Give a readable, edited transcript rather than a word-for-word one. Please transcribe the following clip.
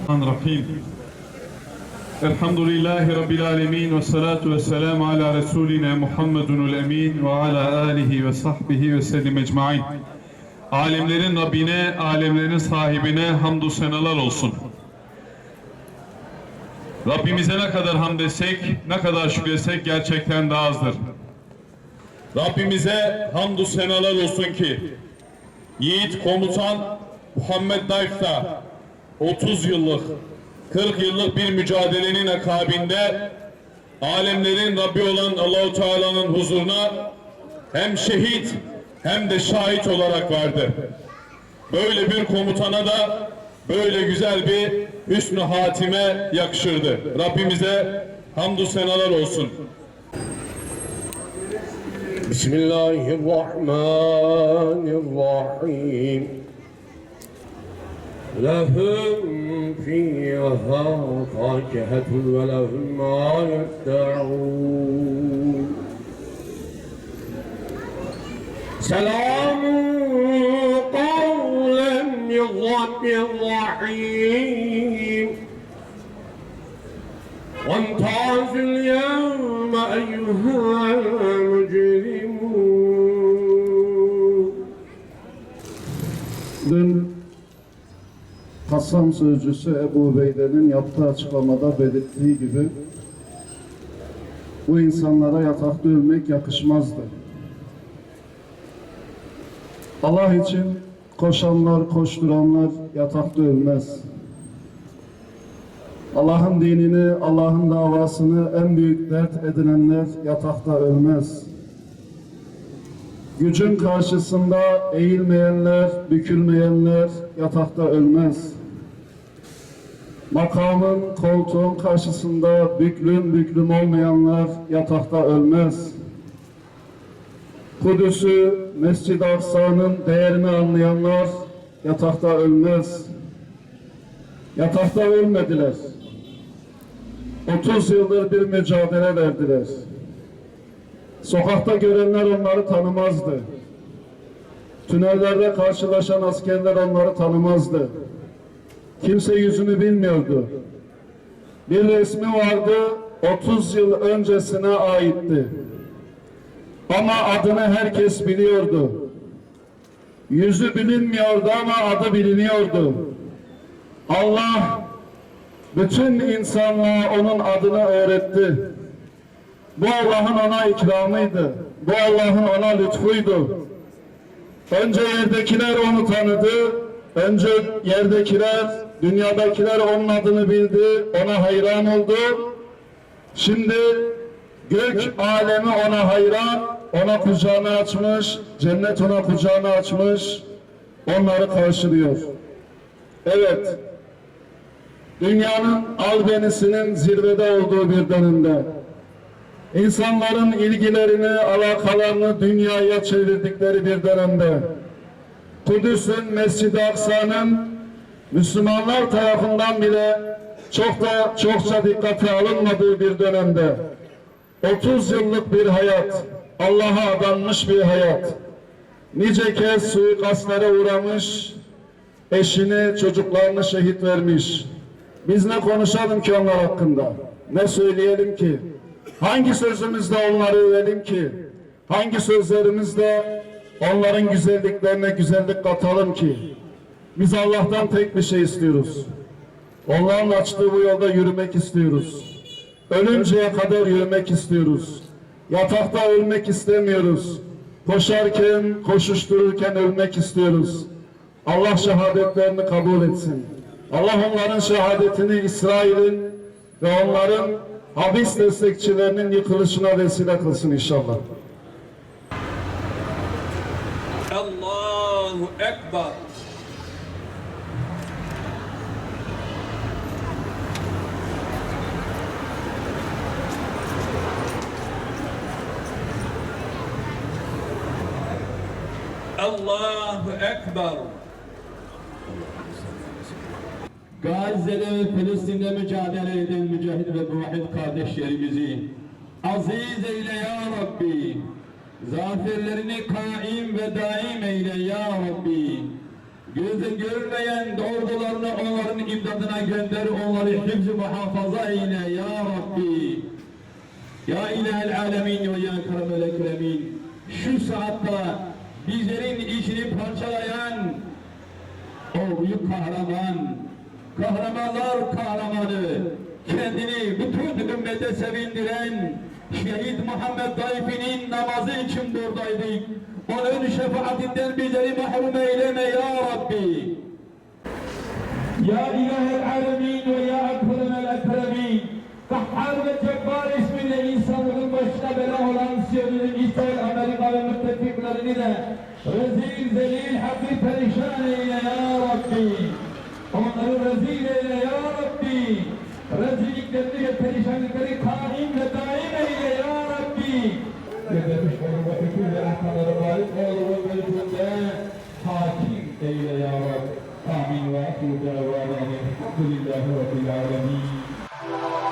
Bismillahirrahmanirrahim. Elhamdülillahi Rabbil alemin ve salatu ve selamu ala Resulina Muhammedunul emin ve ala alihi ve sahbihi ve sellim ecmain. Alemlerin Rabbine, alemlerin sahibine hamdü senalar olsun. Rabbimize ne kadar hamd etsek, ne kadar şükretsek gerçekten daha azdır. Rabbimize hamdü senalar olsun ki yiğit komutan Muhammed Naif'ta 30 yıllık, 40 yıllık bir mücadelenin akabinde alemlerin Rabbi olan Allahu Teala'nın huzuruna hem şehit hem de şahit olarak vardı. Böyle bir komutana da böyle güzel bir hüsnü hatime yakışırdı. Rabbimize hamdü senalar olsun. Bismillahirrahmanirrahim. لهم فيها فاكهة ولهم ما يدعون سلام قولا من رب رحيم وامتازوا اليوم أيها المجرمون. Kassam sözcüsü Ebu Ubeyde'nin yaptığı açıklamada belirttiği gibi bu insanlara yatakta ölmek yakışmazdı. Allah için koşanlar, koşturanlar yatakta ölmez. Allah'ın dinini, Allah'ın davasını en büyük dert edinenler yatakta ölmez. Gücün karşısında eğilmeyenler, bükülmeyenler yatakta ölmez. Makamın, koltuğun karşısında büklüm olmayanlar yatakta ölmez. Kudüs'ü, Mescid-i Aksa'nın değerini anlayanlar yatakta ölmez. Yatakta ölmediler. 30 yıldır bir mücadele verdiler. Sokakta görenler onları tanımazdı. Tünellerde karşılaşan askerler onları tanımazdı. Kimse yüzünü bilmiyordu. Bir resmi vardı, 30 yıl öncesine aitti. Ama adını herkes biliyordu. Yüzü bilinmiyordu ama adı biliniyordu. Allah bütün insanlığa onun adını öğretti. Bu Allah'ın ona ikramıydı. Bu Allah'ın ona lütfuydu. Önce yerdekiler onu tanıdı. Önce yerdekiler, dünyadakiler onun adını bildi. Ona hayran oldu. Şimdi gök alemi ona hayran, ona kucağını açmış. Cennet ona kucağını açmış. Onları karşılıyor. Evet. Dünyanın albenisinin zirvede olduğu bir dönemde İnsanların ilgilerini, alakalarını dünyaya çevirdikleri bir dönemde Kudüs'ün, Mescid-i Aksa'nın Müslümanlar tarafından bile çokça dikkate alınmadığı bir dönemde 30 yıllık bir hayat, Allah'a adanmış bir hayat, nice kez suikastlere uğramış, eşini, çocuklarını şehit vermiş. Biz ne konuşalım ki onlar hakkında? Ne söyleyelim ki? Hangi sözümüzle onları övelim ki? Hangi sözlerimizle onların güzelliklerine güzellik katalım ki? Biz Allah'tan tek bir şey istiyoruz. Onların açtığı bu yolda yürümek istiyoruz. Ölünceye kadar yürümek istiyoruz. Yatakta ölmek istemiyoruz. Koşarken, koşuştururken ölmek istiyoruz. Allah şehadetlerini kabul etsin. Allah onların şehadetini İsrail'in ve onların habis destekçilerinin yıkılışına vesile kılsın inşallah. Allahu Ekber. Allahu Ekber. Gazze'de ve Filistin'de mücadele eden mücahid ve muvahhid kardeşlerimizi aziz eyle ya Rabbi. Zaferlerini kaim ve daim eyle ya Rabbi. gözle görülmeyen ordularını onların imdadına gönder, onları hifz-i muhafaza eyle ya Rabbi. Ya İlahel Alemin ve ya Keremel Ekremin. Şu saatte bizlerin içini parçalayan o büyük kahraman, kahramanlar kahramanı, kendini bütün ümmete sevindiren Şehit Muhammed Dayfi'nin namazı için buradaydık. Onun şefaatinden bizleri mahrum eyleme ya Rabbi. Ya İlahel Alemin ve ya Ekremel Ekremin. Kahhar ve Cebbar ismiyle insanlığın başına bela olan Siyonizm, İsrail, Amerika ve müttefiklerini de rezil, zelil, hakir, perişan eyle ya Rabbi. Onları rezil eyle ya Rabbi. Rezilliklerini ve perişanlıkları kaim ve daim eyle ya Rabbi. Gebermiş oğlu ve hüküm ve erkanları varit oğlu ve mevcudde hakim eyle ya Rabbi. Amin ve akıl davâlâni. Elhamdülillahi Rabbil âlemîn.